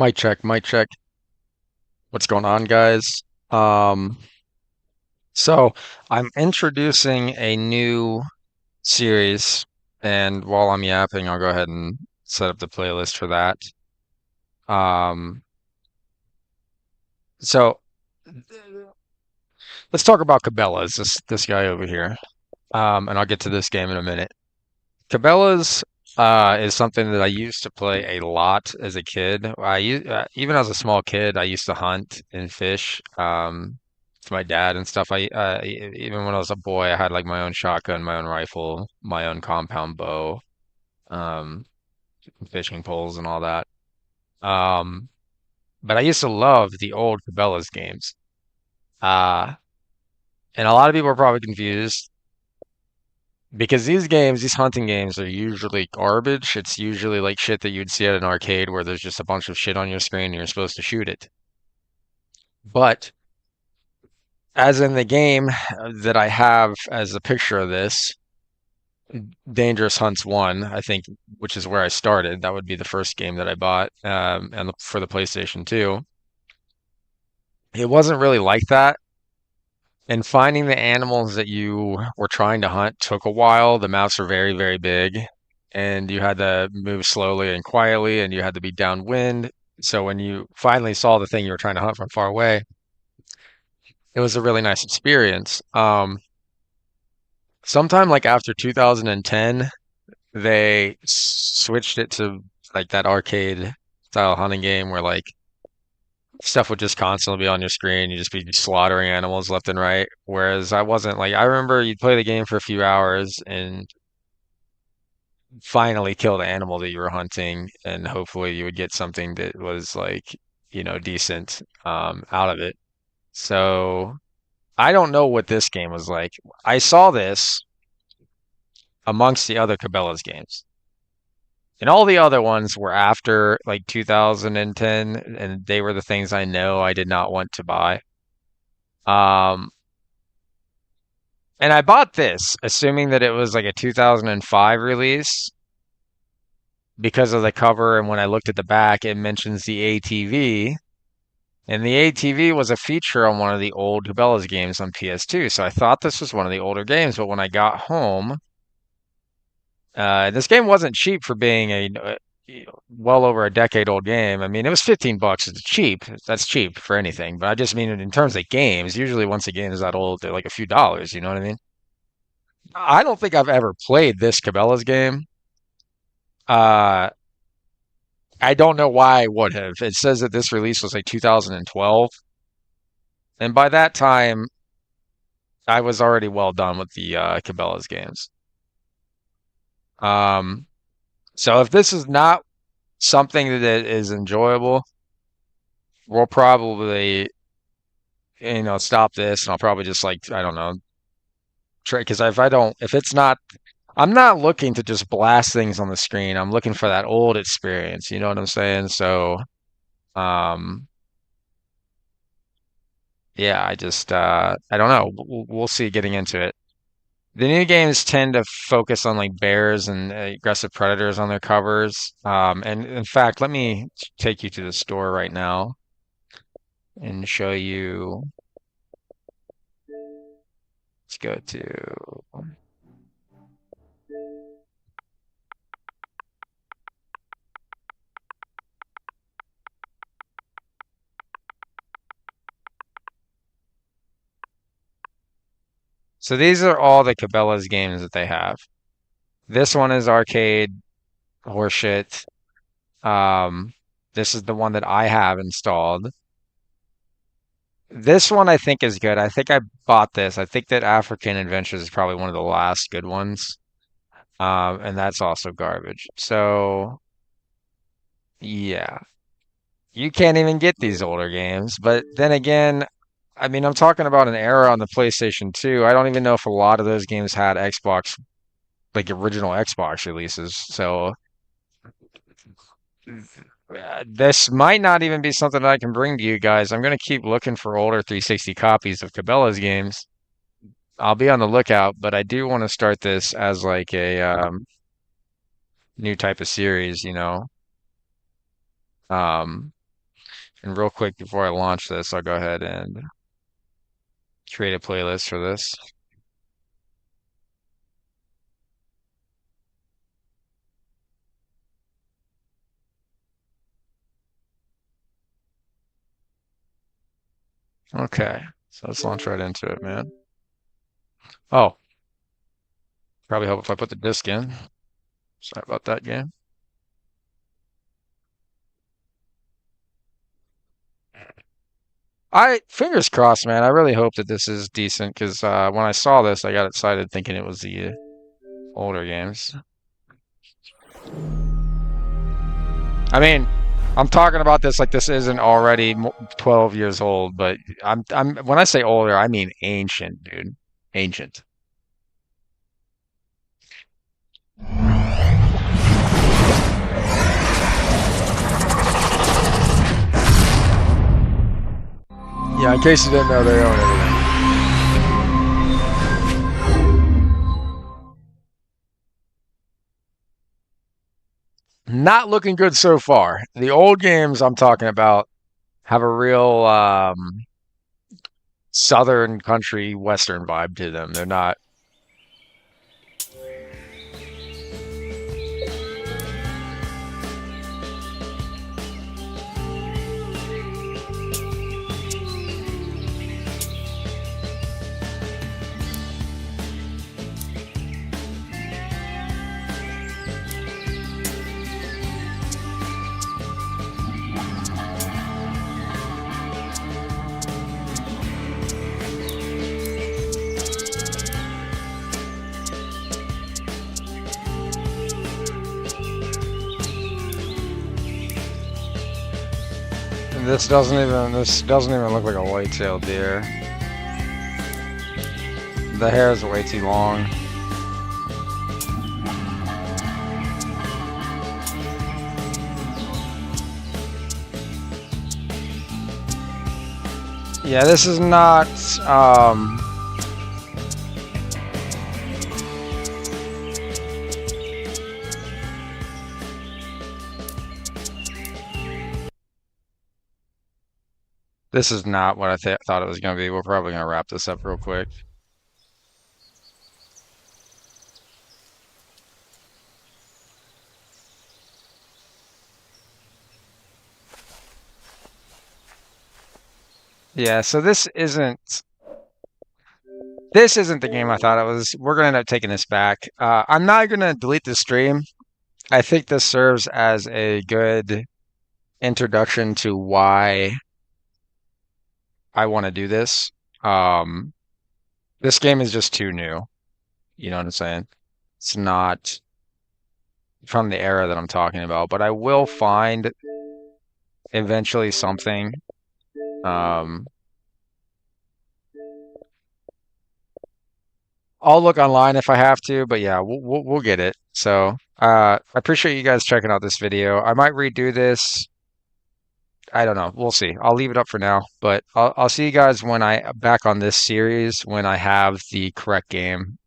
Mic check, mic check. What's going on, guys? Um, so I'm introducing a new series, and while I'm yapping, I'll go ahead and set up the playlist for that. Um, so let's talk about Cabela's, this guy over here. And I'll get to this game in a minute. Cabela's is something that I used to play a lot as a kid. Even as a small kid, I used to hunt and fish with my dad and stuff. Even when I was a boy, I had like my own shotgun, my own rifle, my own compound bow, um, fishing poles, and all that. Um, but I used to love the old Cabela's games. Uh, and a lot of people are probably confused. Because these hunting games are usually garbage. It's usually like shit that you'd see at an arcade where there's just a bunch of shit on your screen and you're supposed to shoot it. But as in the game that I have as a picture of this, Dangerous Hunts 1, I think, which is where I started. That would be the first game that I bought, and for the PlayStation 2. It wasn't really like that. And finding the animals that you were trying to hunt took a while. The maps were very, very big, and you had to move slowly and quietly, and you had to be downwind. So when you finally saw the thing you were trying to hunt from far away, it was a really nice experience. Sometime like after 2010, they switched it to like that arcade style hunting game where like stuff would just constantly be on your screen. You'd just be slaughtering animals left and right. Whereas I wasn't like, I remember you'd play the game for a few hours and finally kill the animal that you were hunting, and hopefully you would get something that was like, decent out of it. So I don't know what this game was like. I saw this amongst the other Cabela's games. And all the other ones were after like 2010, and they were the things I know I did not want to buy. Um, And I bought this assuming that it was like a 2005 release because of the cover. And when I looked at the back, it mentions the ATV. And the ATV was a feature on one of the old Cabela's games on PS2. So I thought this was one of the older games. But when I got home, this game wasn't cheap for being well over a decade old game. I mean, it was 15 bucks. It's cheap. That's cheap for anything. But I just mean in terms of games, usually once a game is that old, they're like a few dollars. You know what I mean? I don't think I've ever played this Cabela's game. Uh, I don't know why I would have. It says that this release was like 2012, and by that time, I was already well done with the Cabela's games. Um, so if this is not something that is enjoyable, we'll probably, stop this, and I'll probably just like, I don't know, try because if it's not, I'm not looking to just blast things on the screen. I'm looking for that old experience. You know what I'm saying? So, um, yeah, I don't know. We'll see getting into it. The new games tend to focus on like bears and aggressive predators on their covers. And in fact, let me take you to the store right now and show you. Let's go to. So these are all the Cabela's games that they have. This one is arcade horseshit. Um, this is the one that I have installed. This one I think is good. I think I bought this. I think that African Adventures is probably one of the last good ones. And that's also garbage. So yeah, you can't even get these older games. But then again, I mean, I'm talking about an era on the PlayStation 2. I don't even know if a lot of those games had Xbox, like original Xbox releases. So this might not even be something I can bring to you guys. I'm gonna keep looking for older 360 copies of Cabela's games. I'll be on the lookout, but I do want to start this as like a new type of series, you know. Um, And real quick before I launch this, I'll go ahead and create a playlist for this. Okay, so let's launch right into it, man. Oh, probably help if I put the disc in. Sorry about that, game. I fingers crossed, man. I really hope that this is decent because when I saw this, I got excited thinking it was the older games. I mean, I'm talking about this like this isn't already 12 years old, but I'm when I say older, I mean ancient, dude. Ancient. Yeah, in case you didn't know, they own everything. Not looking good so far. The old games I'm talking about have a real southern country western vibe to them. They're not. This doesn't even look like a white-tailed deer. The hair is way too long. Yeah, this is not this is not what I thought it was going to be. We're probably going to wrap this up real quick. Yeah, so this isn't the game I thought it was. We're gonna end up taking this back. I'm not gonna delete the stream. I think this serves as a good introduction to why I want to do this. Um, this game is just too new. You know what I'm saying? It's not from the era that I'm talking about, but I will find eventually something. Um, I'll look online if I have to, but yeah, we'll get it. So, I appreciate you guys checking out this video. I might redo this. I don't know. We'll see. I'll leave it up for now, but I'll see you guys when I back on this series when I have the correct game